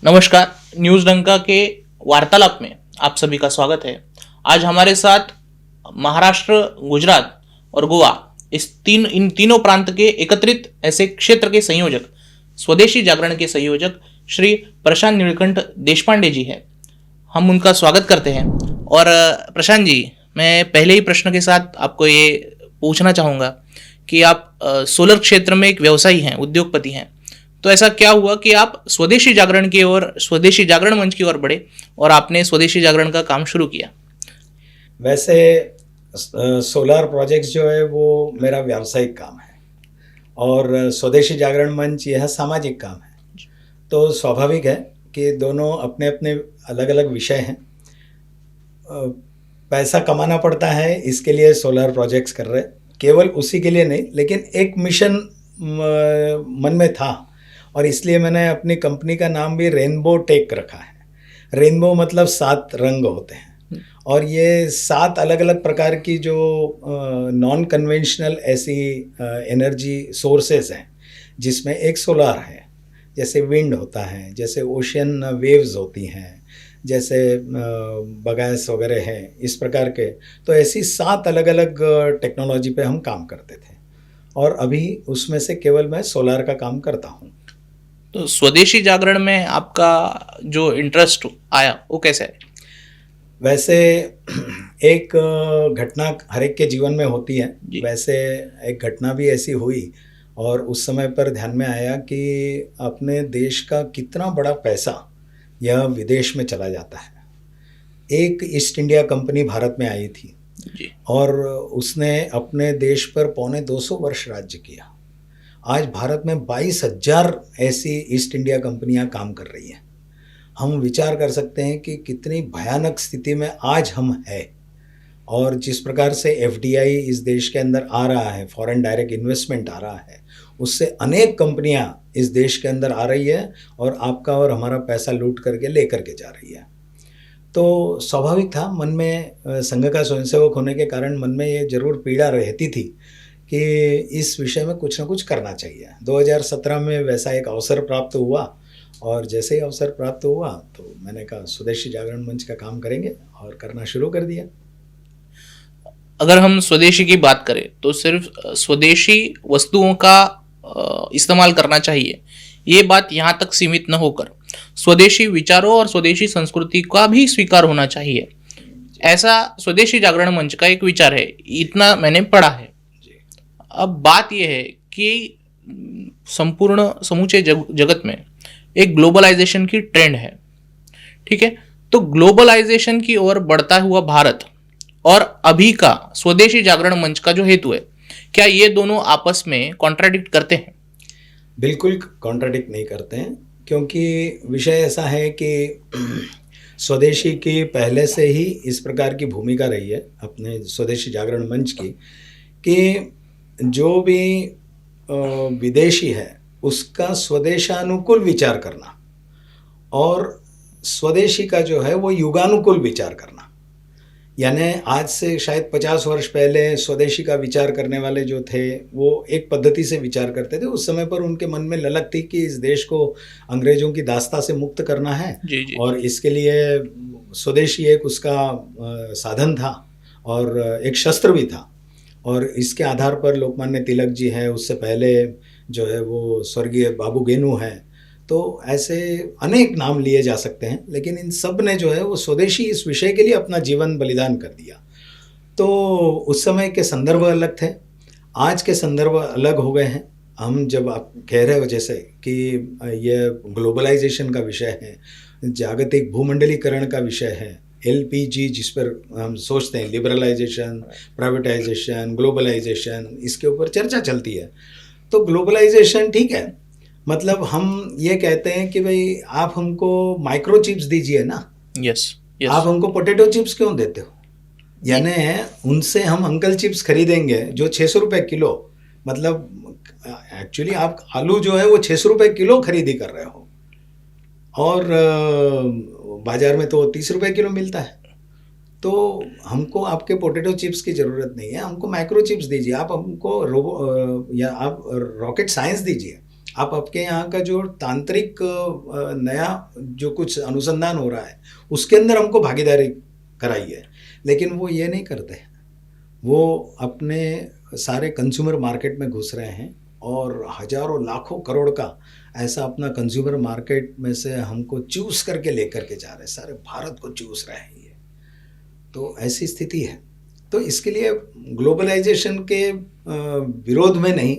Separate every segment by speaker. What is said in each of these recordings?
Speaker 1: नमस्कार। न्यूज़ डंका के वार्तालाप में आप सभी का स्वागत है। आज हमारे साथ महाराष्ट्र, गुजरात और गोवा इन तीनों प्रांत के एकत्रित ऐसे क्षेत्र के संयोजक, स्वदेशी जागरण के संयोजक श्री प्रशांत नीलकंठ देशपांडे जी हैं। हम उनका स्वागत करते हैं। और प्रशांत जी, मैं पहले ही प्रश्न के साथ आपको ये पूछना चाहूँगा कि आप सोलर क्षेत्र में एक व्यवसायी हैं, उद्योगपति हैं। तो ऐसा क्या हुआ कि आप स्वदेशी जागरण की ओर, स्वदेशी जागरण मंच की ओर बढ़े और आपने स्वदेशी जागरण का काम शुरू किया?
Speaker 2: वैसे सोलर प्रोजेक्ट्स जो है वो मेरा व्यावसायिक काम है और स्वदेशी जागरण मंच यह सामाजिक काम है। तो स्वाभाविक है कि दोनों अपने अपने अलग अलग विषय हैं। पैसा कमाना पड़ता है, इसके लिए सोलर प्रोजेक्ट्स कर रहे, केवल उसी के लिए नहीं, लेकिन एक मिशन मन में था और इसलिए मैंने अपनी कंपनी का नाम भी रेनबो टेक रखा है। रेनबो मतलब 7 रंग होते हैं और ये 7 अलग अलग प्रकार की जो नॉन कन्वेंशनल ऐसी एनर्जी सोर्सेज हैं, जिसमें एक सोलार है, जैसे विंड होता है, जैसे ओशियन वेव्स होती हैं, जैसे बगास वगैरह हैं, इस प्रकार के। तो ऐसी 7 अलग अलग टेक्नोलॉजी पे हम काम करते थे और अभी उसमें से केवल मैं सोलार का काम करता हूँ।
Speaker 1: तो स्वदेशी जागरण में आपका जो इंटरेस्ट आया वो कैसे है?
Speaker 2: वैसे एक घटना हर एक के जीवन में होती है। वैसे एक घटना भी ऐसी हुई और उस समय पर ध्यान में आया कि अपने देश का कितना बड़ा पैसा यह विदेश में चला जाता है। एक ईस्ट इंडिया कंपनी भारत में आई थी
Speaker 1: जी।
Speaker 2: और उसने अपने देश पर 250 वर्ष राज्य किया। आज भारत में 22,000 ऐसी ईस्ट इंडिया कंपनियां काम कर रही हैं। हम विचार कर सकते हैं कि कितनी भयानक स्थिति में आज हम हैं और जिस प्रकार से एफडीआई इस देश के अंदर आ रहा है, फॉरेन डायरेक्ट इन्वेस्टमेंट आ रहा है, उससे अनेक कंपनियां इस देश के अंदर आ रही है और आपका और हमारा पैसा लूट करके लेकर के जा रही है। तो स्वाभाविक था, मन में संघ का स्वयंसेवक होने के कारण मन में ये जरूर पीड़ा रहती थी कि इस विषय में कुछ ना कुछ करना चाहिए। 2017 में वैसा एक अवसर प्राप्त हुआ और जैसे ही अवसर प्राप्त हुआ तो मैंने कहा स्वदेशी जागरण मंच का काम करेंगे और करना शुरू कर दिया।
Speaker 1: अगर हम स्वदेशी की बात करें तो सिर्फ स्वदेशी वस्तुओं का इस्तेमाल करना चाहिए, ये बात यहाँ तक सीमित न होकर स्वदेशी विचारों और स्वदेशी संस्कृति का भी स्वीकार होना चाहिए, ऐसा स्वदेशी जागरण मंच का एक विचार है, इतना मैंने पढ़ा है। अब बात यह है कि संपूर्ण समूचे जगत में एक ग्लोबलाइजेशन की ट्रेंड है, ठीक है? तो ग्लोबलाइजेशन की ओर बढ़ता हुआ भारत और अभी का स्वदेशी जागरण मंच का जो हेतु है, क्या ये दोनों आपस में कॉन्ट्राडिक्ट करते हैं?
Speaker 2: बिल्कुल कॉन्ट्राडिक्ट नहीं करते हैं, क्योंकि विषय ऐसा है कि स्वदेशी की पहले से ही इस प्रकार की भूमिका रही है अपने स्वदेशी जागरण मंच की कि जो भी विदेशी है उसका स्वदेशानुकूल विचार करना और स्वदेशी का जो है वो युगानुकूल विचार करना। यानी आज से शायद 50 वर्ष पहले स्वदेशी का विचार करने वाले जो थे वो एक पद्धति से विचार करते थे। उस समय पर उनके मन में ललक थी कि इस देश को अंग्रेजों की दास्ता से मुक्त करना है
Speaker 1: जी।
Speaker 2: और इसके लिए स्वदेशी एक उसका साधन था और एक शस्त्र भी था। और इसके आधार पर लोकमान्य तिलक जी हैं, उससे पहले जो है वो स्वर्गीय बाबू गेनू हैं। तो ऐसे अनेक नाम लिए जा सकते हैं, लेकिन इन सब ने जो है वो स्वदेशी इस विषय के लिए अपना जीवन बलिदान कर दिया। तो उस समय के संदर्भ अलग थे, आज के संदर्भ अलग हो गए हैं। हम जब आप कह रहे हो जैसे कि ये ग्लोबलाइजेशन का विषय है, जागतिक भूमंडलीकरण का विषय है, एलपीजी जिस पर हम सोचते हैं, लिबरलाइजेशन, प्राइवेटाइजेशन, ग्लोबलाइजेशन, इसके ऊपर चर्चा चलती है। तो ग्लोबलाइजेशन ठीक है, मतलब हम ये कहते हैं कि भाई आप हमको माइक्रो चिप्स दीजिए ना।
Speaker 1: यस।
Speaker 2: आप हमको पोटैटो चिप्स क्यों देते हो? यानी उनसे हम अंकल चिप्स खरीदेंगे जो 600 रुपये किलो, मतलब एक्चुअली आप आलू जो है वो 600 रुपये किलो खरीदी कर रहे हो और बाजार में तो 30 रुपये किलो मिलता है। तो हमको आपके पोटैटो चिप्स की ज़रूरत नहीं है, हमको माइक्रो चिप्स दीजिए। आप हमको या आप रॉकेट साइंस दीजिए, आप आपके यहाँ का जो तांत्रिक नया जो कुछ अनुसंधान हो रहा है उसके अंदर हमको भागीदारी कराइए, लेकिन वो ये नहीं करते हैं। वो अपने सारे कंज्यूमर मार्केट में घुस रहे हैं और हजारों लाखों करोड़ का ऐसा अपना कंज्यूमर मार्केट में से हमको चूस करके लेकर के जा रहे हैं, सारे भारत को चूस रहे हैं ये। तो ऐसी स्थिति है। तो इसके लिए ग्लोबलाइजेशन के विरोध में नहीं,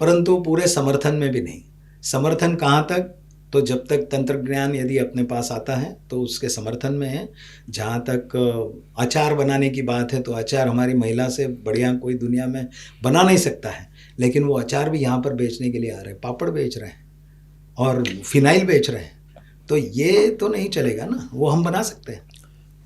Speaker 2: परंतु पूरे समर्थन में भी नहीं। समर्थन कहाँ तक? तो जब तक तंत्रज्ञान यदि अपने पास आता है तो उसके समर्थन में है। जहाँ तक अचार बनाने की बात है तो अचार हमारी महिला से बढ़िया कोई दुनिया में बना नहीं सकता है, लेकिन वो अचार भी यहाँ पर बेचने के लिए आ रहे हैं, पापड़ बेच रहे हैं और फिनाइल बेच रहे हैं। तो ये तो नहीं चलेगा ना, वो हम बना सकते हैं।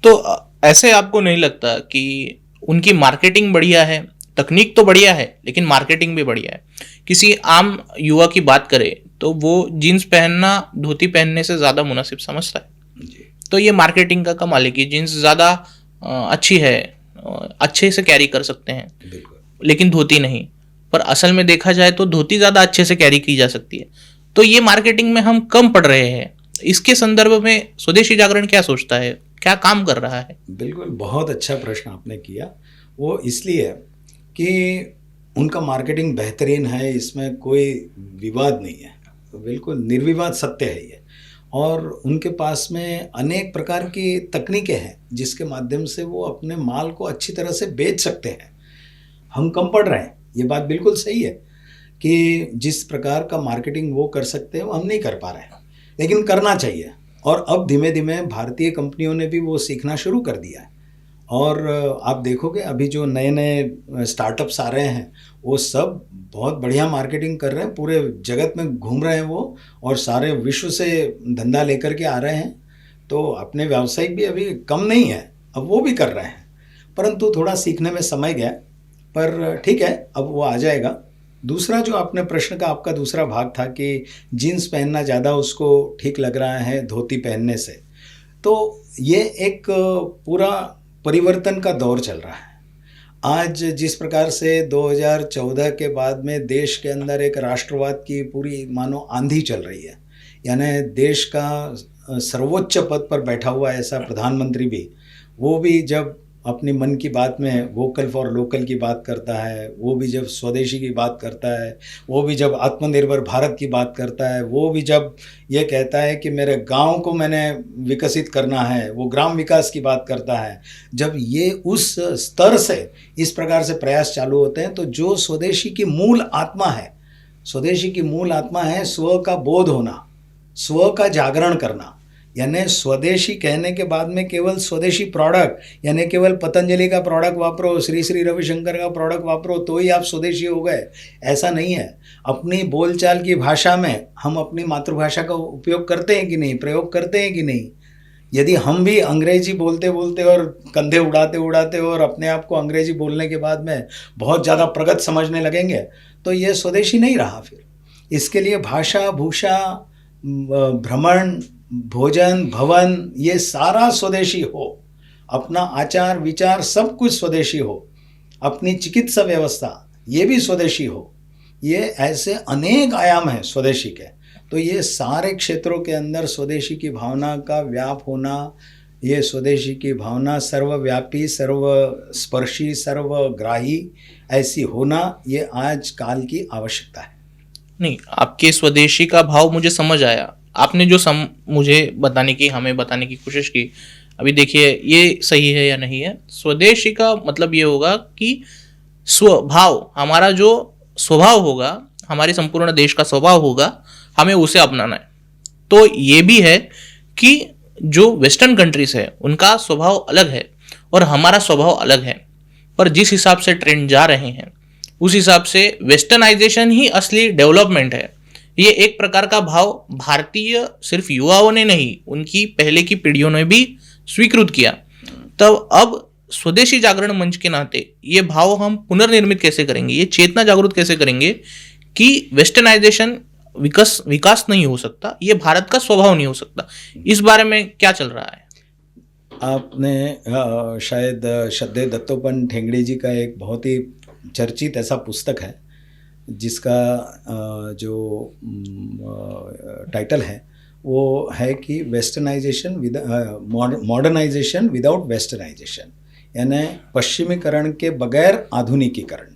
Speaker 1: तो ऐसे आपको नहीं लगता कि उनकी मार्केटिंग बढ़िया है, तकनीक तो बढ़िया है लेकिन मार्केटिंग भी बढ़िया है? किसी आम युवा की बात करें तो वो जीन्स पहनना धोती पहनने से ज़्यादा मुनासिब समझता है।
Speaker 2: जी
Speaker 1: तो ये मार्केटिंग का कमाल है कि जीन्स ज़्यादा अच्छी है, अच्छे से कैरी कर सकते हैं,
Speaker 2: बिल्कुल।
Speaker 1: लेकिन धोती नहीं। पर असल में देखा जाए तो धोती ज़्यादा अच्छे से कैरी की जा सकती है। तो ये मार्केटिंग में हम कम पड़ रहे हैं। इसके संदर्भ में स्वदेशी जागरण क्या सोचता है, क्या काम कर रहा है?
Speaker 2: बिल्कुल, बहुत अच्छा प्रश्न आपने किया। वो इसलिए कि उनका मार्केटिंग बेहतरीन है, इसमें कोई विवाद नहीं है, तो बिल्कुल निर्विवाद सत्य है ये। और उनके पास में अनेक प्रकार की तकनीकें हैं जिसके माध्यम से वो अपने माल को अच्छी तरह से बेच सकते हैं। हम कम पड़ रहे हैं, ये बात बिल्कुल सही है कि जिस प्रकार का मार्केटिंग वो कर सकते हैं वो हम नहीं कर पा रहे हैं, लेकिन करना चाहिए। और अब धीमे धीमे भारतीय कंपनियों ने भी वो सीखना शुरू कर दिया है। और आप देखोगे अभी जो नए नए स्टार्टअप्स आ रहे हैं वो सब बहुत बढ़िया मार्केटिंग कर रहे हैं, पूरे जगत में घूम रहे हैं वो, और सारे विश्व से धंधा लेकर के आ रहे हैं। तो अपने व्यावसायिक भी अभी कम नहीं है, अब वो भी कर रहे हैं, परंतु थोड़ा सीखने में समय गया, पर ठीक है, अब वो आ जाएगा। दूसरा जो आपने प्रश्न का आपका दूसरा भाग था कि जीन्स पहनना ज़्यादा उसको ठीक लग रहा है धोती पहनने से, तो ये एक पूरा परिवर्तन का दौर चल रहा है। आज जिस प्रकार से 2014 के बाद में देश के अंदर एक राष्ट्रवाद की पूरी मानो आंधी चल रही है, यानी देश का सर्वोच्च पद पर बैठा हुआ ऐसा प्रधानमंत्री भी, वो भी जब अपनी मन की बात में वोकल फॉर लोकल की बात करता है, वो भी जब स्वदेशी की बात करता है, वो भी जब आत्मनिर्भर भारत की बात करता है, वो भी जब ये कहता है कि मेरे गांव को मैंने विकसित करना है, वो ग्राम विकास की बात करता है, जब ये उस स्तर से इस प्रकार से प्रयास चालू होते हैं, तो जो स्वदेशी की मूल आत्मा है, स्वदेशी की मूल आत्मा है स्व का बोध होना, स्व का जागरण करना। यानी स्वदेशी कहने के बाद में केवल स्वदेशी प्रोडक्ट यानी केवल पतंजलि का प्रोडक्ट वापरो, श्री श्री रविशंकर का प्रोडक्ट वापरो तो ही आप स्वदेशी हो गए, ऐसा नहीं है। अपनी बोलचाल की भाषा में हम अपनी मातृभाषा का उपयोग करते हैं कि नहीं, प्रयोग करते हैं कि नहीं? यदि हम भी अंग्रेजी बोलते बोलते और कंधे उड़ाते उड़ाते और अपने आप को अंग्रेजी बोलने के बाद में बहुत ज़्यादा प्रगत समझने लगेंगे तो ये स्वदेशी नहीं रहा। फिर इसके लिए भाषा, भूषा, भ्रमण, भोजन, भवन, ये सारा स्वदेशी हो, अपना आचार विचार सब कुछ स्वदेशी हो, अपनी चिकित्सा व्यवस्था ये भी स्वदेशी हो। ये ऐसे अनेक आयाम हैं स्वदेशी के। तो ये सारे क्षेत्रों के अंदर स्वदेशी की भावना का व्याप होना, ये स्वदेशी की भावना सर्वव्यापी, सर्वस्पर्शी, सर्वग्राही ऐसी होना, ये आज काल की आवश्यकता है।
Speaker 1: नहीं, आपके स्वदेशी का भाव मुझे समझ आया। आपने जो मुझे बताने की, हमें बताने की कोशिश की, अभी देखिए ये सही है या नहीं है। स्वदेशी का मतलब ये होगा कि स्वभाव, हमारा जो स्वभाव होगा, हमारे संपूर्ण देश का स्वभाव होगा, हमें उसे अपनाना है। तो ये भी है कि जो वेस्टर्न कंट्रीज है उनका स्वभाव अलग है और हमारा स्वभाव अलग है, पर जिस हिसाब से ट्रेंड जा रहे हैं उस हिसाब से वेस्टर्नाइजेशन ही असली डेवलपमेंट है। ये एक प्रकार का भाव भारतीय सिर्फ युवाओं ने नहीं, उनकी पहले की पीढ़ियों ने भी स्वीकृत किया। तब अब स्वदेशी जागरण मंच के नाते ये भाव हम पुनर्निर्मित कैसे करेंगे, ये चेतना जागृत कैसे करेंगे कि वेस्टर्नाइजेशन विकास नहीं हो सकता, ये भारत का स्वभाव नहीं हो सकता। इस बारे में क्या चल रहा है?
Speaker 2: आपने शायद श्रद्धेय दत्तोपंत ठेंगड़ी जी का एक बहुत ही चर्चित ऐसा पुस्तक है जिसका जो टाइटल है वो है कि westernisation with modernisation without westernisation, यानी पश्चिमीकरण के बगैर आधुनिकीकरण।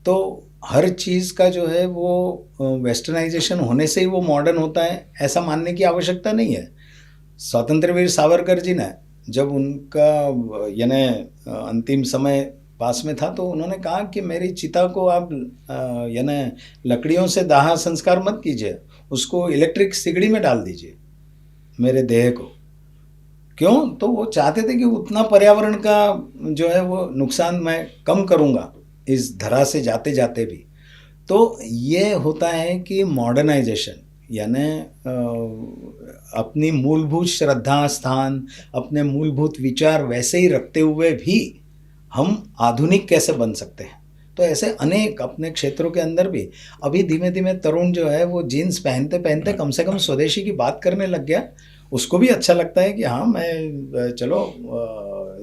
Speaker 2: तो हर चीज़ का जो है वो वेस्टर्नाइजेशन होने से ही वो मॉडर्न होता है ऐसा मानने की आवश्यकता नहीं है। स्वतंत्रवीर सावरकर जी ने जब उनका यानी अंतिम समय पास में था तो उन्होंने कहा कि मेरी चिता को आप यानी लकड़ियों से दाह संस्कार मत कीजिए, उसको इलेक्ट्रिक सिगड़ी में डाल दीजिए मेरे देह को। क्यों? तो वो चाहते थे कि उतना पर्यावरण का जो है वो नुकसान मैं कम करूँगा इस धरा से जाते जाते भी। तो ये होता है कि मॉडर्नाइजेशन यानी अपनी मूलभूत श्रद्धा स्थान, अपने मूलभूत विचार वैसे ही रखते हुए भी हम आधुनिक कैसे बन सकते हैं। तो ऐसे अनेक अपने क्षेत्रों के अंदर भी अभी धीमे धीमे तरुण जो है वो जीन्स पहनते पहनते कम से कम स्वदेशी की बात करने लग गया। उसको भी अच्छा लगता है कि हाँ मैं चलो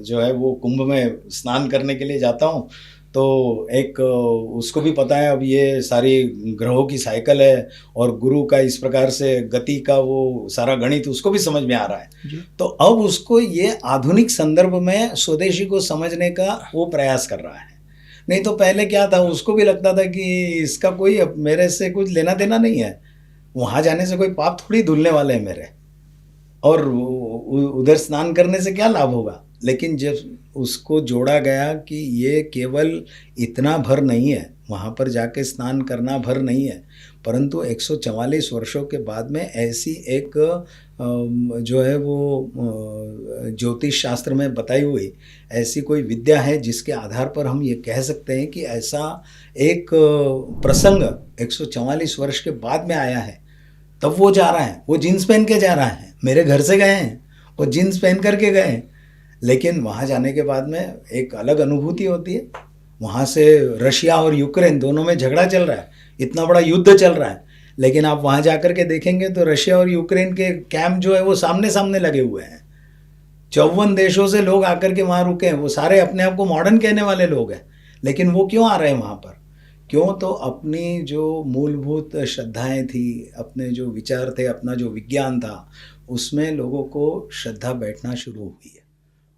Speaker 2: जो है वो कुंभ में स्नान करने के लिए जाता हूँ, तो एक उसको भी पता है अब ये सारी ग्रहों की साइकिल है और गुरु का इस प्रकार से गति का वो सारा गणित उसको भी समझ में आ रहा है। तो अब उसको ये आधुनिक संदर्भ में स्वदेशी को समझने का वो प्रयास कर रहा है। नहीं तो पहले क्या था, उसको भी लगता था कि इसका कोई मेरे से कुछ लेना देना नहीं है, वहाँ जाने से कोई पाप थोड़ी धुलने वाले हैं मेरे, और उधर स्नान करने से क्या लाभ होगा। लेकिन जब उसको जोड़ा गया कि ये केवल इतना भर नहीं है, वहाँ पर जाके स्नान करना भर नहीं है, परंतु 144 वर्षों के बाद में ऐसी एक जो है वो ज्योतिष शास्त्र में बताई हुई ऐसी कोई विद्या है जिसके आधार पर हम ये कह सकते हैं कि ऐसा एक प्रसंग 144 वर्ष के बाद में आया है। तब वो जा रहा है, वो जीन्स पहन के जा रहा है, मेरे घर से गए हैं वो जीन्स पहन करके गए, लेकिन वहाँ जाने के बाद में एक अलग अनुभूति होती है। वहाँ से रशिया और यूक्रेन दोनों में झगड़ा चल रहा है, इतना बड़ा युद्ध चल रहा है, लेकिन आप वहाँ जाकर के देखेंगे तो रशिया और यूक्रेन के कैंप जो है वो सामने सामने लगे हुए हैं। 54 देशों से लोग आकर के वहाँ रुके हैं, वो सारे अपने आप को मॉडर्न कहने वाले लोग हैं, लेकिन वो क्यों आ रहे हैं वहाँ पर? क्यों? तो अपनी जो मूलभूत श्रद्धाएं थी, अपने जो विचार थे, अपना जो विज्ञान था, उसमें लोगों को श्रद्धा बैठना शुरू हुई है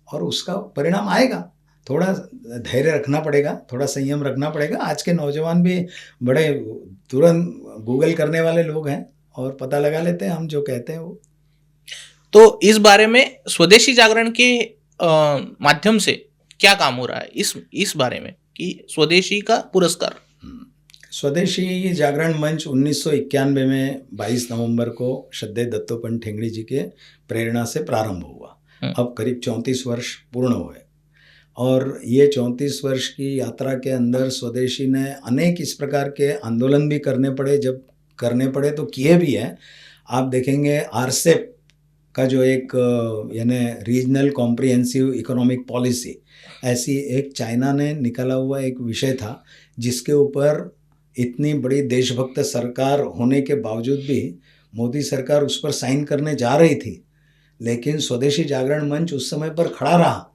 Speaker 2: और उसका परिणाम आएगा। थोड़ा धैर्य रखना पड़ेगा, थोड़ा संयम रखना पड़ेगा। आज के नौजवान भी बड़े तुरंत गूगल करने वाले लोग हैं और पता लगा लेते हैं हम जो कहते हैं वो।
Speaker 1: तो इस बारे में स्वदेशी जागरण के माध्यम से क्या काम हो रहा है इस बारे में कि स्वदेशी का पुरस्कार?
Speaker 2: स्वदेशी जागरण मंच 1991 में 22 नवंबर को श्रद्धेय दत्तोपंत ठेंगड़ी जी के प्रेरणा से प्रारंभ हुआ। अब करीब 34 वर्ष पूर्ण हुए और ये 34 वर्ष की यात्रा के अंदर स्वदेशी ने अनेक इस प्रकार के आंदोलन भी करने पड़े, जब करने पड़े तो किए भी हैं। आप देखेंगे आरसेप का जो एक यानी रीजनल कॉम्प्रिहेंसिव इकोनॉमिक पॉलिसी, ऐसी एक चाइना ने निकाला हुआ एक विषय था जिसके ऊपर इतनी बड़ी देशभक्त सरकार होने के बावजूद भी मोदी सरकार उस पर साइन करने जा रही थी, लेकिन स्वदेशी जागरण मंच उस समय पर खड़ा रहा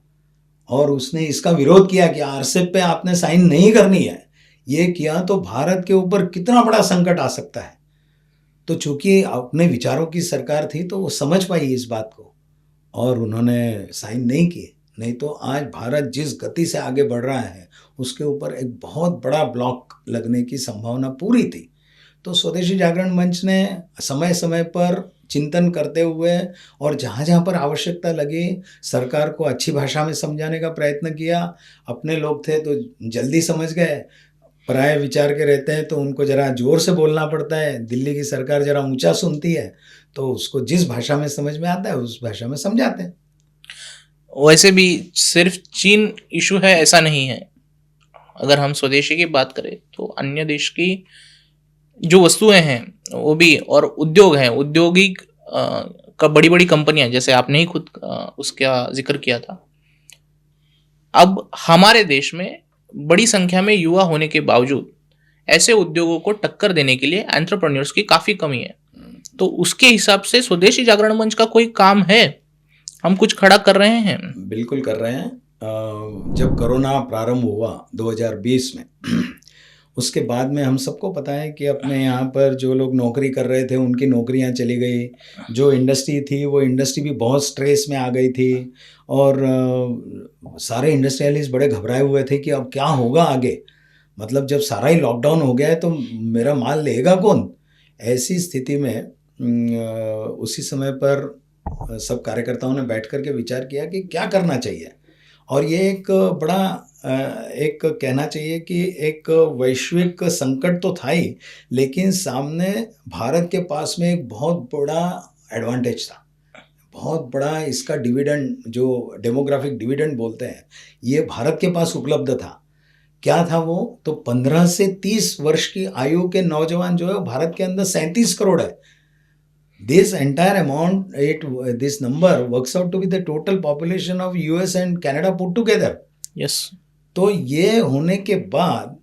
Speaker 2: और उसने इसका विरोध किया कि आरसेप पे आपने साइन नहीं करनी है। ये किया तो भारत के ऊपर कितना बड़ा संकट आ सकता है। तो चूंकि अपने विचारों की सरकार थी तो वो समझ पाई इस बात को और उन्होंने साइन नहीं किए। नहीं तो आज भारत जिस गति से आगे बढ़ रहा है उसके ऊपर एक बहुत बड़ा ब्लॉक लगने की संभावना पूरी थी। तो स्वदेशी जागरण मंच ने समय समय पर चिंतन करते हुए और जहाँ जहाँ पर आवश्यकता लगी सरकार को अच्छी भाषा में समझाने का प्रयत्न किया। अपने लोग थे तो जल्दी समझ गए, पराये विचार के रहते हैं तो उनको ज़रा ज़ोर से बोलना पड़ता है। दिल्ली की सरकार ज़रा ऊंचा सुनती है तो उसको जिस भाषा में समझ में आता है उस भाषा में समझाते हैं।
Speaker 1: वैसे भी सिर्फ चीन इशू है ऐसा नहीं है। अगर हम स्वदेशी की बात करें तो अन्य देश की जो वस्तुएं हैं वो भी, और उद्योग हैं, औद्योगिक का बड़ी बड़ी कंपनियां, जैसे आपने ही खुद उसका जिक्र किया था। अब हमारे देश में बड़ी संख्या में युवा होने के बावजूद ऐसे उद्योगों को टक्कर देने के लिए एंटरप्रेन्योर्स की काफ़ी कमी है। तो उसके हिसाब से स्वदेशी जागरण मंच का कोई काम है? हम कुछ खड़ा कर रहे हैं?
Speaker 2: बिल्कुल कर रहे हैं। जब कोरोना प्रारंभ हुआ 2020 में उसके बाद में हम सबको पता है कि अपने यहाँ पर जो लोग नौकरी कर रहे थे उनकी नौकरियाँ चली गई, जो इंडस्ट्री थी वो इंडस्ट्री भी बहुत स्ट्रेस में आ गई थी, और सारे इंडस्ट्रियलिस्ट बड़े घबराए हुए थे कि अब क्या होगा आगे, मतलब जब सारा ही लॉकडाउन हो गया है तो मेरा माल लेगा कौन। ऐसी स्थिति में उसी समय पर सब कार्यकर्ताओं ने बैठ कर के विचार किया कि क्या करना चाहिए, और ये एक बड़ा एक कहना चाहिए कि एक वैश्विक संकट तो था ही, लेकिन सामने भारत के पास में एक बहुत बड़ा एडवांटेज था, बहुत बड़ा इसका डिविडेंड, जो डेमोग्राफिक डिविडेंड बोलते हैं, ये भारत के पास उपलब्ध था। क्या था वो, तो 15 से 30 वर्ष की आयु के नौजवान जो है भारत के अंदर 37 करोड़ है। This entire amount, this number works out to be the total population of US and Canada put together.
Speaker 1: Yes.
Speaker 2: तो ये होने के बाद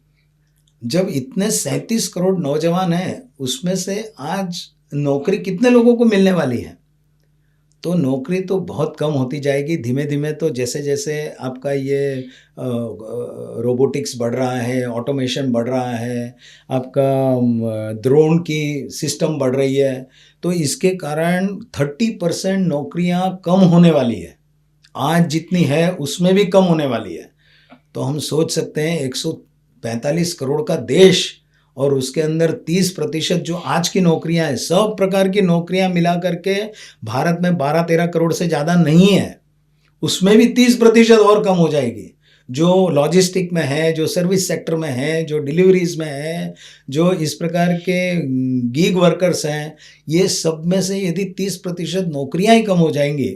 Speaker 2: जब इतने 37 करोड़ नौजवान हैं, उसमें से आज नौकरी कितने लोगों को मिलने वाली है, तो नौकरी तो बहुत कम होती जाएगी धीमे धीमे। तो जैसे जैसे आपका ये रोबोटिक्स बढ़ रहा है, ऑटोमेशन बढ़ रहा है, आपका ड्रोन की सिस्टम बढ़ रही है, तो इसके कारण 30% नौकरियां कम होने वाली है, आज जितनी है उसमें भी कम होने वाली है। तो हम सोच सकते हैं 145 करोड़ का देश, और उसके अंदर 30% जो आज की नौकरियां हैं, सब प्रकार की नौकरियां मिला करके भारत में 12-13 करोड़ से ज़्यादा नहीं है, उसमें भी 30% और कम हो जाएगी। जो लॉजिस्टिक में है, जो सर्विस सेक्टर में है, जो डिलीवरीज में है, जो इस प्रकार के गीग वर्कर्स हैं, ये सब में से यदि 30% नौकरियां ही कम हो जाएंगी,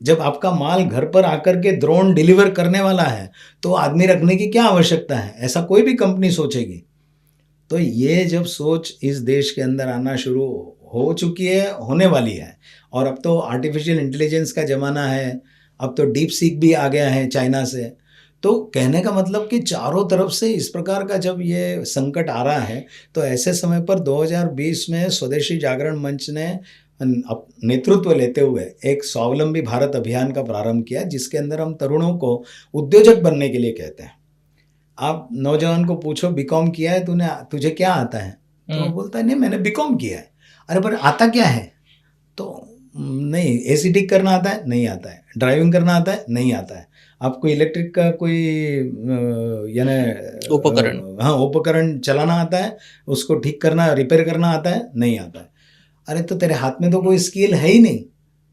Speaker 2: जब आपका माल घर पर आकर के ड्रोन डिलीवर करने वाला है, तो आदमी रखने की क्या आवश्यकता है, ऐसा कोई भी कंपनी सोचेगी। तो ये जब सोच इस देश के अंदर आना शुरू हो चुकी है, होने वाली है, और अब तो आर्टिफिशियल इंटेलिजेंस का ज़माना है, अब तो डीप सीक भी आ गया है चाइना से। तो कहने का मतलब कि चारों तरफ से इस प्रकार का जब ये संकट आ रहा है, तो ऐसे समय पर 2020 में स्वदेशी जागरण मंच ने नेतृत्व लेते हुए एक स्वावलंबी भारत अभियान का प्रारंभ किया, जिसके अंदर हम तरुणों को उद्योजक बनने के लिए कहते हैं। आप नौजवान को पूछो बीकॉम किया है तूने, तुझे क्या आता है, तो वो बोलता है नहीं मैंने बीकॉम किया है। अरे पर आता क्या है, तो नहीं, एसी ठीक करना आता है, नहीं आता है, ड्राइविंग करना आता है, नहीं आता है, आपको इलेक्ट्रिक का कोई यानी
Speaker 1: उपकरण,
Speaker 2: हाँ उपकरण चलाना आता है, उसको ठीक करना, रिपेयर करना आता है, नहीं आता है। अरे तो तेरे हाथ में तो कोई स्किल है ही नहीं,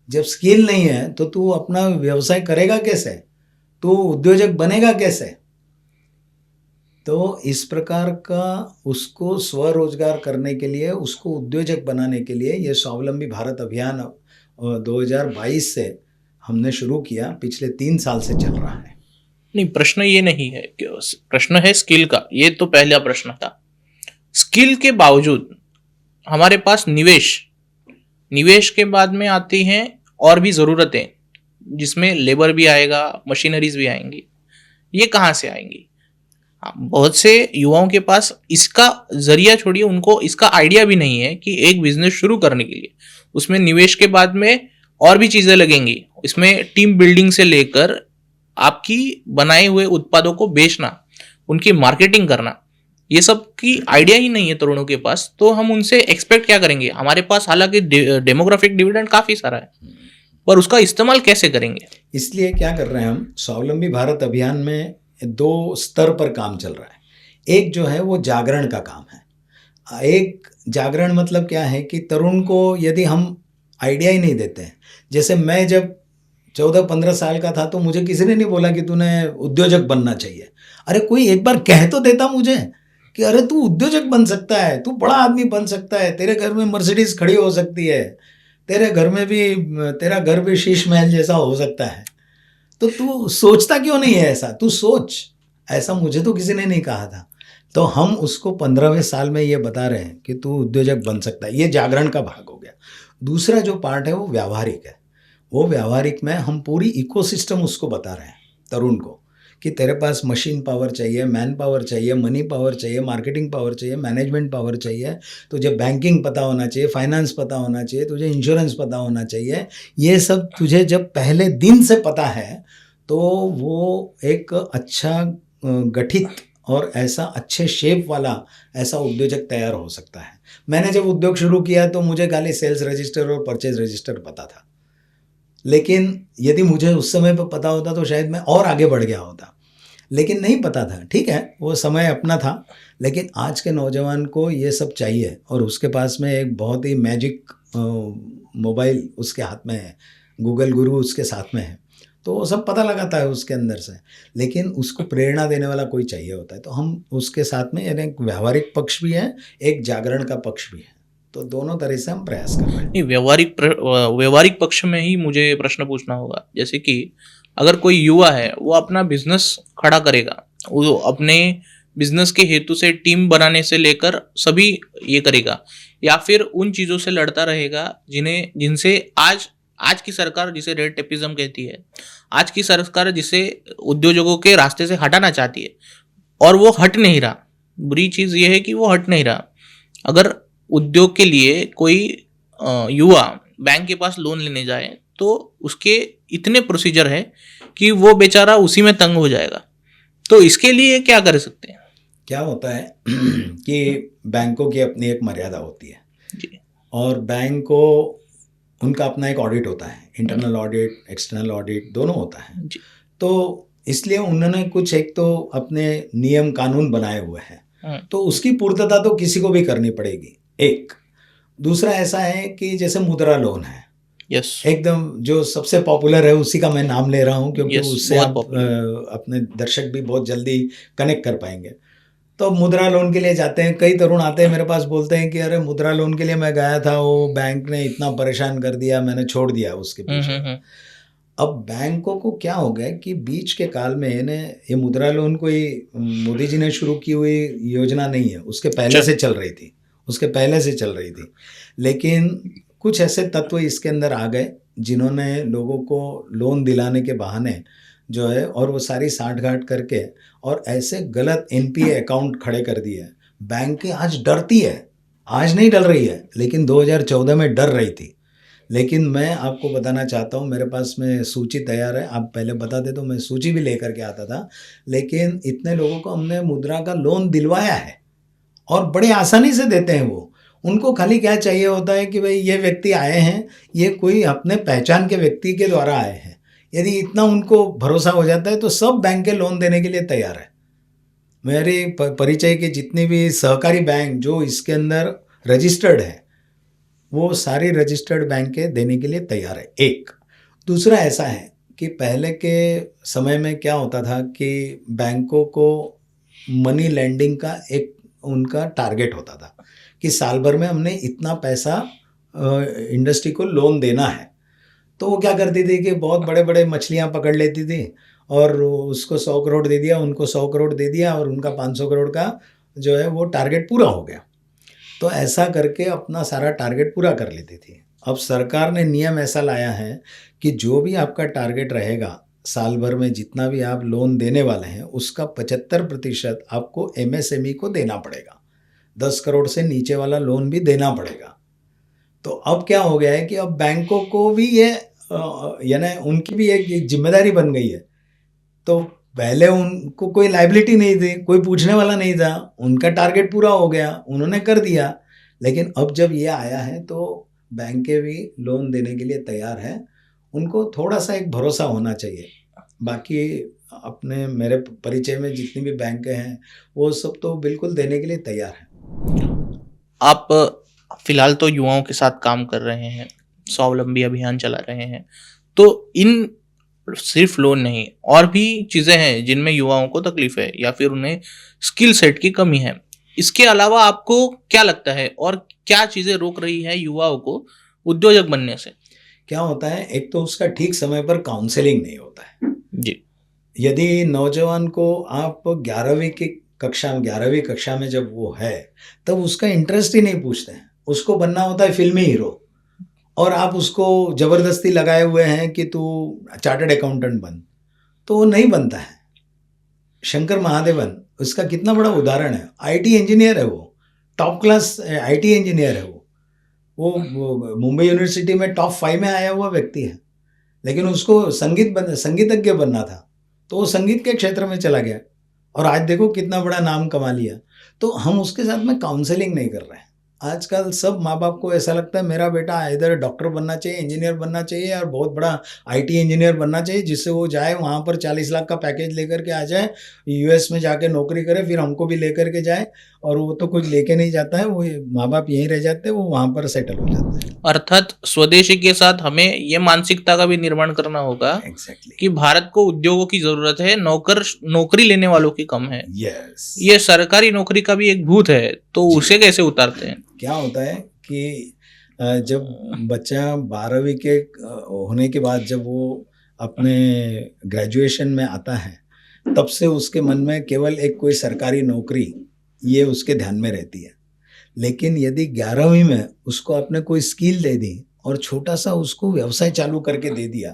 Speaker 2: जब स्किल नहीं है तो तू अपना व्यवसाय करेगा कैसे, तू उद्योजक बनेगा कैसे। तो इस प्रकार का उसको स्वरोजगार करने के लिए, उसको उद्योजक बनाने के लिए ये स्वावलंबी भारत अभियान 2022 से हमने शुरू किया, पिछले 3 साल से चल रहा है।
Speaker 1: नहीं, प्रश्न ये नहीं है, प्रश्न है स्किल का, ये तो पहला प्रश्न था। स्किल के बावजूद हमारे पास निवेश के बाद में आती हैं और भी ज़रूरतें, जिसमें लेबर भी आएगा, मशीनरीज भी आएंगी, ये कहाँ से आएंगी। बहुत से युवाओं के पास इसका जरिया छोड़िए, उनको इसका आइडिया भी नहीं है कि एक बिजनेस शुरू करने के लिए उसमें निवेश के बाद में और भी चीजें लगेंगी। इसमें टीम बिल्डिंग से लेकर आपकी बनाए हुए उत्पादों को बेचना, उनकी मार्केटिंग करना, ये सब की आइडिया ही नहीं है तरुणों के पास। तो हम उनसे एक्सपेक्ट क्या करेंगे। हमारे पास हालांकि डेमोग्राफिक डिविडेंड काफी सारा है, पर उसका इस्तेमाल कैसे करेंगे।
Speaker 2: इसलिए क्या कर रहे हैं हम, स्वावलंबी भारत अभियान में 2 स्तर पर काम चल रहा है। एक जो है वो जागरण का काम है। एक जागरण मतलब क्या है कि तरुण को यदि हम आइडिया ही नहीं देते हैं, जैसे मैं जब 14-15 साल का था तो मुझे किसी ने नहीं बोला कि तूने उद्योजक बनना चाहिए। अरे कोई एक बार कह तो देता मुझे कि अरे तू उद्योजक बन सकता है, तू बड़ा आदमी बन सकता है, तेरे घर में मर्सिडीज खड़ी हो सकती है, तेरे घर में भी, तेरा घर भी शीश महल जैसा हो सकता है। तो तू सोचता क्यों नहीं है ऐसा, तू सोच। ऐसा मुझे तो किसी ने नहीं कहा था। तो हम उसको 15वें साल में ये बता रहे हैं कि तू उद्योजक बन सकता है। ये जागरण का भाग हो गया। दूसरा जो पार्ट है वो व्यावहारिक है। वो व्यावहारिक में हम पूरी इकोसिस्टम उसको बता रहे हैं तरुण को कि तेरे पास मशीन पावर चाहिए, मैन पावर चाहिए, मनी पावर चाहिए, मार्केटिंग पावर चाहिए, मैनेजमेंट पावर चाहिए, तुझे बैंकिंग पता होना चाहिए, फाइनेंस पता होना चाहिए, तुझे इंश्योरेंस पता होना चाहिए। ये सब तुझे जब पहले दिन से पता है तो वो एक अच्छा गठित और ऐसा अच्छे शेप वाला ऐसा उद्योजक तैयार हो सकता है। मैंने जब उद्योग शुरू किया तो मुझे खाली सेल्स रजिस्टर और परचेज रजिस्टर पता था, लेकिन यदि मुझे उस समय पर पता होता तो शायद मैं और आगे बढ़ गया होता, लेकिन नहीं पता था। ठीक है, वो समय अपना था, लेकिन आज के नौजवान को ये सब चाहिए और उसके पास में एक बहुत ही मैजिक मोबाइल उसके हाथ में है, गूगल गुरु उसके साथ में है, तो वो सब पता लगाता है उसके अंदर से, लेकिन उसको प्रेरणा देने वाला कोई चाहिए होता है। तो हम उसके साथ में यानी एक व्यावहारिक पक्ष भी है, एक जागरण का पक्ष भी है, तो दोनों तरह से हम प्रयास कर रहे हैं।
Speaker 1: नहीं, व्यवहारिक पक्ष में ही मुझे प्रश्न पूछना होगा। जैसे कि अगर कोई युवा है, वो अपना बिजनेस खड़ा करेगा, वो अपने बिजनेस के हेतु से टीम बनाने से लेकर सभी ये करेगा, या फिर उन चीज़ों से लड़ता रहेगा जिनसे आज की सरकार जिसे रेड टेपिज्म कहती है, आज की सरकार जिसे उद्योजकों के रास्ते से हटाना चाहती है, और वो हट नहीं रहा। बुरी चीज़ ये है कि वो हट नहीं रहा। अगर उद्योग के लिए कोई युवा बैंक के पास लोन लेने जाए तो उसके इतने प्रोसीजर है कि वो बेचारा उसी में तंग हो जाएगा। तो इसके लिए क्या कर सकते हैं?
Speaker 2: क्या होता है कि बैंकों की अपनी एक मर्यादा होती है
Speaker 1: जी।
Speaker 2: और बैंक को उनका अपना एक ऑडिट होता है, इंटरनल ऑडिट, एक्सटर्नल ऑडिट दोनों होता है।
Speaker 1: जी।
Speaker 2: तो इसलिए उन्होंने कुछ एक तो अपने नियम कानून बनाए हुए हैं, तो उसकी पूर्तता तो किसी को भी करनी पड़ेगी। एक दूसरा ऐसा है कि जैसे मुद्रा लोन है,
Speaker 1: यस,
Speaker 2: एकदम जो सबसे पॉपुलर है उसी का मैं नाम ले रहा हूँ, क्योंकि
Speaker 1: Yes,
Speaker 2: उससे
Speaker 1: बहुत
Speaker 2: आप
Speaker 1: popular।
Speaker 2: अपने दर्शक भी बहुत जल्दी कनेक्ट कर पाएंगे। तो मुद्रा लोन के लिए जाते हैं, कई तरुण आते हैं मेरे पास, बोलते हैं कि अरे मुद्रा लोन के लिए मैं गया था, वो बैंक ने इतना परेशान कर दिया, मैंने छोड़ दिया उसके पीछे। अब बैंकों को क्या हो गया कि बीच के काल में ये मुद्रा लोन कोई मोदी जी ने शुरू की हुई योजना नहीं है, उसके पहले से चल रही थी, लेकिन कुछ ऐसे तत्व इसके अंदर आ गए जिन्होंने लोगों को लोन दिलाने के बहाने जो है, और वो सारी साठ-गांठ करके और ऐसे गलत एनपीए अकाउंट खड़े कर दिए। बैंकें आज डरती है, आज नहीं डर रही है, लेकिन 2014 में डर रही थी। लेकिन मैं आपको बताना चाहता हूँ, मेरे पास में सूची तैयार है, आप पहले बता दे तो मैं सूची भी लेकर के आता था, लेकिन इतने लोगों को हमने मुद्रा का लोन दिलवाया है और बड़े आसानी से देते हैं वो। उनको खाली क्या चाहिए होता है कि भाई ये व्यक्ति आए हैं, ये कोई अपने पहचान के व्यक्ति के द्वारा आए हैं। यदि इतना उनको भरोसा हो जाता है तो सब बैंक के लोन देने के लिए तैयार है। मेरे परिचय के जितने भी सहकारी बैंक जो इसके अंदर रजिस्टर्ड है, वो सारी रजिस्टर्ड बैंक के देने के लिए तैयार है। एक दूसरा ऐसा है कि पहले के समय में क्या होता था कि बैंकों को मनी लेंडिंग का एक उनका टारगेट होता था कि साल भर में हमने इतना पैसा इंडस्ट्री को लोन देना है। तो वो क्या करती थी कि बहुत बड़े बड़े मछलियाँ पकड़ लेती थी और उसको 100 करोड़ दे दिया, उनको 100 करोड़ दे दिया और उनका 500 करोड़ का जो है वो टारगेट पूरा हो गया। तो ऐसा करके अपना सारा टारगेट पूरा कर लेती थी। अब सरकार ने नियम ऐसा लाया है कि जो भी आपका टारगेट रहेगा, साल भर में जितना भी आप लोन देने वाले हैं, उसका 75% आपको एमएसएमई को देना पड़ेगा। 10 करोड़ से नीचे वाला लोन भी देना पड़ेगा। तो अब क्या हो गया है कि अब बैंकों को भी ये यानी उनकी भी एक जिम्मेदारी बन गई है। तो पहले उनको कोई लायबिलिटी नहीं थी, कोई पूछने वाला नहीं था, उनका टारगेट पूरा हो गया, उन्होंने कर दिया। लेकिन अब जब ये आया है तो बैंकें भी लोन देने के लिए तैयार हैं। उनको थोड़ा सा एक भरोसा होना चाहिए। बाकी अपने मेरे परिचय में जितनी भी बैंकें हैं वो सब तो बिल्कुल देने के लिए तैयार हैं।
Speaker 1: आप फिलहाल तो युवाओं के साथ काम कर रहे हैं, स्वावलंबी अभियान चला रहे हैं, तो इन सिर्फ लोन नहीं और भी चीज़ें हैं जिनमें युवाओं को तकलीफ है या फिर उन्हें स्किल सेट की कमी है। इसके अलावा आपको क्या लगता है और क्या चीज़ें रोक रही है युवाओं को उद्योजक बनने से?
Speaker 2: क्या होता है, एक तो उसका ठीक समय पर काउंसलिंग नहीं होता है
Speaker 1: जी।
Speaker 2: यदि नौजवान को आप 11वीं कक्षा में जब वो है तब उसका इंटरेस्ट ही नहीं पूछते हैं, उसको बनना होता है फिल्मी हीरो और आप उसको ज़बरदस्ती लगाए हुए हैं कि तू चार्टर्ड अकाउंटेंट बन, तो वो नहीं बनता है। शंकर महादेवन उसका कितना बड़ा उदाहरण है, आईटी इंजीनियर है, वो टॉप क्लास आईटी इंजीनियर है। वो मुंबई यूनिवर्सिटी में टॉप 5 में आया हुआ व्यक्ति है, लेकिन उसको संगीतज्ञ बनना था तो वो संगीत के क्षेत्र में चला गया और आज देखो कितना बड़ा नाम कमा लिया। तो हम उसके साथ में काउंसलिंग नहीं कर रहे हैं। आजकल सब माँ बाप को ऐसा लगता है मेरा बेटा इधर डॉक्टर बनना चाहिए, इंजीनियर बनना चाहिए और बहुत बड़ा आईटी इंजीनियर बनना चाहिए, जिससे वो जाए वहाँ पर 40 लाख का पैकेज लेकर के आ जाए, यूएस में जाके नौकरी करे, फिर हमको भी लेकर के जाए। और वो तो कुछ लेके नहीं जाता है, वो माँ बाप यहीं रह जाते हैं, वो वहाँ पर सेटल हो जाते हैं।
Speaker 1: अर्थात स्वदेशी के साथ हमें ये मानसिकता का भी निर्माण करना होगा
Speaker 2: एग्जैक्टली।
Speaker 1: कि भारत को उद्योगों की जरूरत है, नौकरी लेने वालों की कम है।
Speaker 2: यस।
Speaker 1: ये सरकारी नौकरी का भी एक भूत है, तो
Speaker 2: जी।
Speaker 1: उसे कैसे उतारते हैं?
Speaker 2: क्या होता है कि जब बच्चा 12वीं के होने के बाद जब वो अपने ग्रेजुएशन में आता है, तब से उसके मन में केवल एक कोई सरकारी नौकरी ये उसके ध्यान में रहती है। लेकिन यदि 11वीं में उसको आपने कोई स्किल दे दी और छोटा सा उसको व्यवसाय चालू करके दे दिया,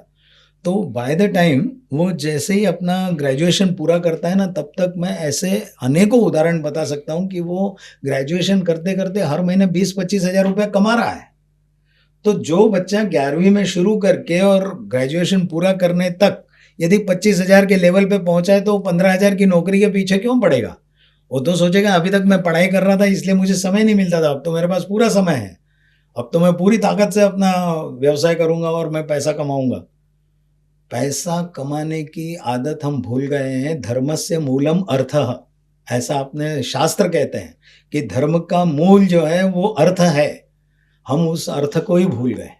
Speaker 2: तो बाय द टाइम वो जैसे ही अपना ग्रेजुएशन पूरा करता है ना, तब तक मैं ऐसे अनेकों उदाहरण बता सकता हूँ कि वो ग्रेजुएशन करते करते हर महीने 20-25 हज़ार रुपया कमा रहा है। तो जो बच्चा 11वीं में शुरू करके और ग्रेजुएशन पूरा करने तक यदि 25,000 के लेवल पे पहुंचा है, तो वो 15,000 की नौकरी के पीछे क्यों पड़ेगा? वो तो सोचेगा अभी तक मैं पढ़ाई कर रहा था इसलिए मुझे समय नहीं मिलता था, अब तो मेरे पास पूरा समय है, अब तो मैं पूरी ताकत से अपना व्यवसाय करूंगा और मैं पैसा कमाऊंगा। पैसा कमाने की आदत हम भूल गए हैं। धर्मस्य मूलम अर्थः, ऐसा अपने शास्त्र कहते हैं कि धर्म का मूल जो है वो अर्थ है। हम उस अर्थ को ही भूल गए।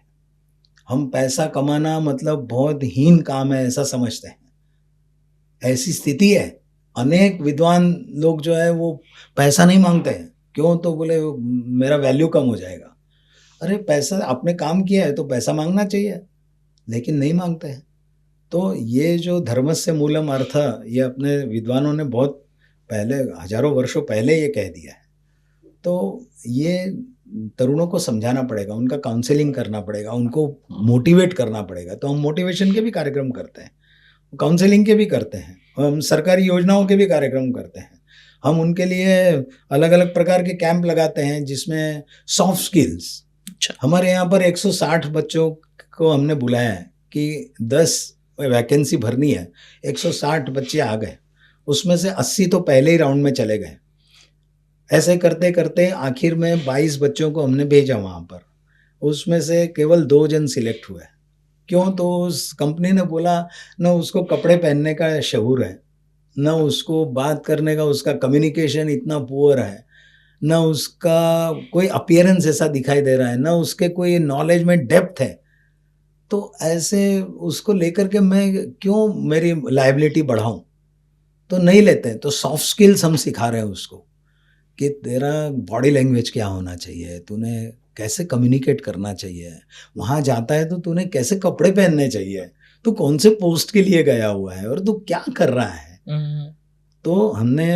Speaker 2: हम पैसा कमाना मतलब बहुत हीन काम है ऐसा समझते हैं। ऐसी स्थिति है। अनेक विद्वान लोग जो है वो पैसा नहीं मांगते हैं। क्यों? तो बोले मेरा वैल्यू कम हो जाएगा। अरे पैसा आपने काम किया है तो पैसा मांगना चाहिए, लेकिन नहीं मांगते हैं। तो ये जो धर्मस्य मूलम अर्थ, ये अपने विद्वानों ने बहुत पहले, हजारों वर्षों पहले ये कह दिया है। तो ये तरुणों को समझाना पड़ेगा, उनका काउंसलिंग करना पड़ेगा, उनको मोटिवेट करना पड़ेगा। तो हम मोटिवेशन के भी कार्यक्रम करते हैं, काउंसलिंग के भी करते हैं, हम सरकारी योजनाओं के भी कार्यक्रम करते हैं। हम उनके लिए अलग अलग प्रकार के कैंप लगाते हैं जिसमें सॉफ्ट स्किल्स। हमारे यहाँ पर 160 बच्चों को हमने बुलाया है कि 10 वैकेंसी भरनी है, 160 बच्चे आ गए, उसमें से 80 तो पहले ही राउंड में चले गए। ऐसे करते करते आखिर में 22 बच्चों को हमने भेजा वहाँ पर, उसमें से केवल 2 जन सिलेक्ट हुए। क्यों? तो उस कंपनी ने बोला न उसको कपड़े पहनने का शऊर है, न उसको बात करने का, उसका कम्युनिकेशन इतना पुअर है, न उसका कोई अपीयरेंस ऐसा दिखाई दे रहा है, न उसके कोई नॉलेज में डेप्थ है। तो ऐसे उसको लेकर के मैं क्यों मेरी लायबिलिटी बढ़ाऊं? तो नहीं लेते हैं। तो सॉफ्ट स्किल्स हम सिखा रहे हैं उसको कि तेरा बॉडी लैंग्वेज क्या होना चाहिए, तूने कैसे कम्युनिकेट करना चाहिए, वहाँ जाता है तो तूने कैसे कपड़े पहनने चाहिए, तू कौन से पोस्ट के लिए गया हुआ है और तू क्या कर रहा है। तो हमने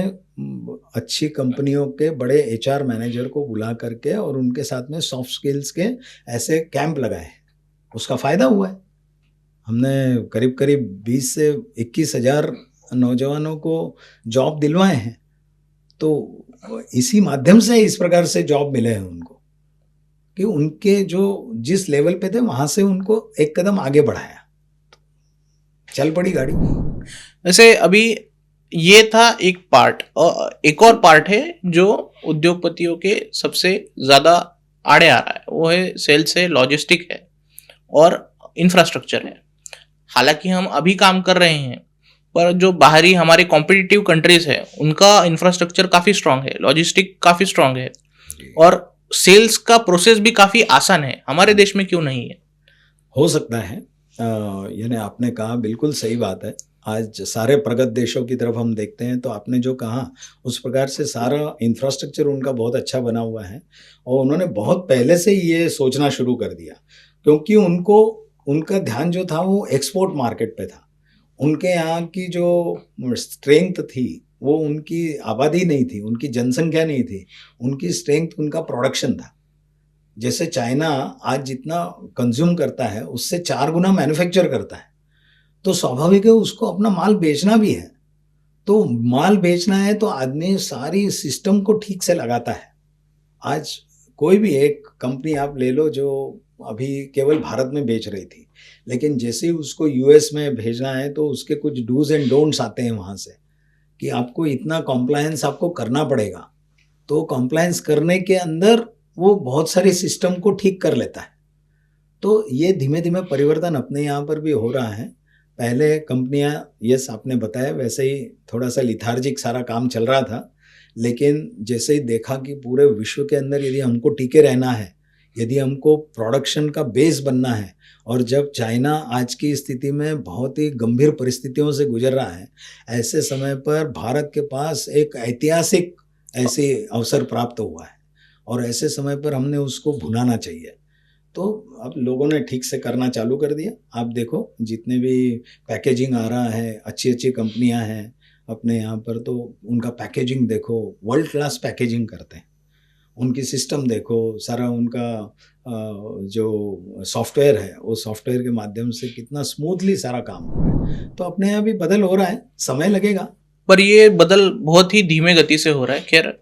Speaker 2: अच्छी कंपनियों के बड़े एचआर मैनेजर को बुला करके और उनके साथ में सॉफ्ट स्किल्स के ऐसे कैंप लगाए, उसका फ़ायदा हुआ है। हमने करीब करीब 20 से 21 हज़ार नौजवानों को जॉब दिलवाए हैं। तो इसी माध्यम से इस प्रकार से जॉब मिले हैं उनको कि उनके जो जिस लेवल पे थे वहां से उनको एक कदम आगे बढ़ाया, चल पड़ी गाड़ी।
Speaker 1: वैसे अभी ये था एक पार्ट, और एक और पार्ट है जो उद्योगपतियों के सबसे ज्यादा आड़े आ रहा है, वो है सेल्स है, लॉजिस्टिक है और इंफ्रास्ट्रक्चर है। हालांकि हम अभी काम कर रहे हैं, पर जो बाहरी हमारे कॉम्पिटिटिव कंट्रीज है उनका इंफ्रास्ट्रक्चर काफ़ी स्ट्रांग है, लॉजिस्टिक काफ़ी स्ट्रांग है और सेल्स का प्रोसेस भी काफ़ी आसान है। हमारे देश में क्यों नहीं है?
Speaker 2: हो सकता है, यानी आपने कहा बिल्कुल सही बात है। आज सारे प्रगत देशों की तरफ हम देखते हैं तो आपने जो कहा उस प्रकार से सारा इंफ्रास्ट्रक्चर उनका बहुत अच्छा बना हुआ है और उन्होंने बहुत पहले से ये सोचना शुरू कर दिया, क्योंकि उनको उनका ध्यान जो था वो एक्सपोर्ट मार्केट पे था। उनके यहाँ की जो स्ट्रेंथ थी वो उनकी आबादी नहीं थी, उनकी जनसंख्या नहीं थी, उनकी स्ट्रेंथ उनका प्रोडक्शन था। जैसे चाइना आज जितना कंज्यूम करता है उससे 4 गुना मैन्युफैक्चर करता है, तो स्वाभाविक है उसको अपना माल बेचना भी है। तो माल बेचना है तो आदमी सारी सिस्टम को ठीक से लगाता है। आज कोई भी एक कंपनी आप ले लो जो अभी केवल भारत में बेच रही थी, लेकिन जैसे ही उसको यूएस में भेजना है तो उसके कुछ डूज एंड डोंट्स आते हैं वहाँ से कि आपको इतना कॉम्प्लायंस आपको करना पड़ेगा, तो कॉम्प्लायंस करने के अंदर वो बहुत सारे सिस्टम को ठीक कर लेता है। तो ये धीमे धीमे परिवर्तन अपने यहाँ पर भी हो रहा है। पहले कंपनियां, यस आपने बताया वैसे ही थोड़ा सा लिथार्जिक सारा काम चल रहा था, लेकिन जैसे ही देखा कि पूरे विश्व के अंदर यदि हमको टिके रहना है, यदि हमको प्रोडक्शन का बेस बनना है, और जब चाइना आज की स्थिति में बहुत ही गंभीर परिस्थितियों से गुजर रहा है, ऐसे समय पर भारत के पास एक ऐतिहासिक ऐसे अवसर प्राप्त हुआ है, और ऐसे समय पर हमने उसको भुनाना चाहिए। तो अब लोगों ने ठीक से करना चालू कर दिया। आप देखो जितने भी पैकेजिंग आ रहा है, अच्छी अच्छी कंपनियां हैं अपने यहाँ पर, तो उनका पैकेजिंग देखो, वर्ल्ड क्लास पैकेजिंग करते हैं। उनकी सिस्टम देखो, सारा उनका जो सॉफ्टवेयर है, वो सॉफ्टवेयर के माध्यम से कितना स्मूथली सारा काम हो रहा है। तो अपने यहाँ भी बदल हो रहा है, समय लगेगा।
Speaker 1: पर ये बदल बहुत ही धीमे गति से हो रहा है। खैर,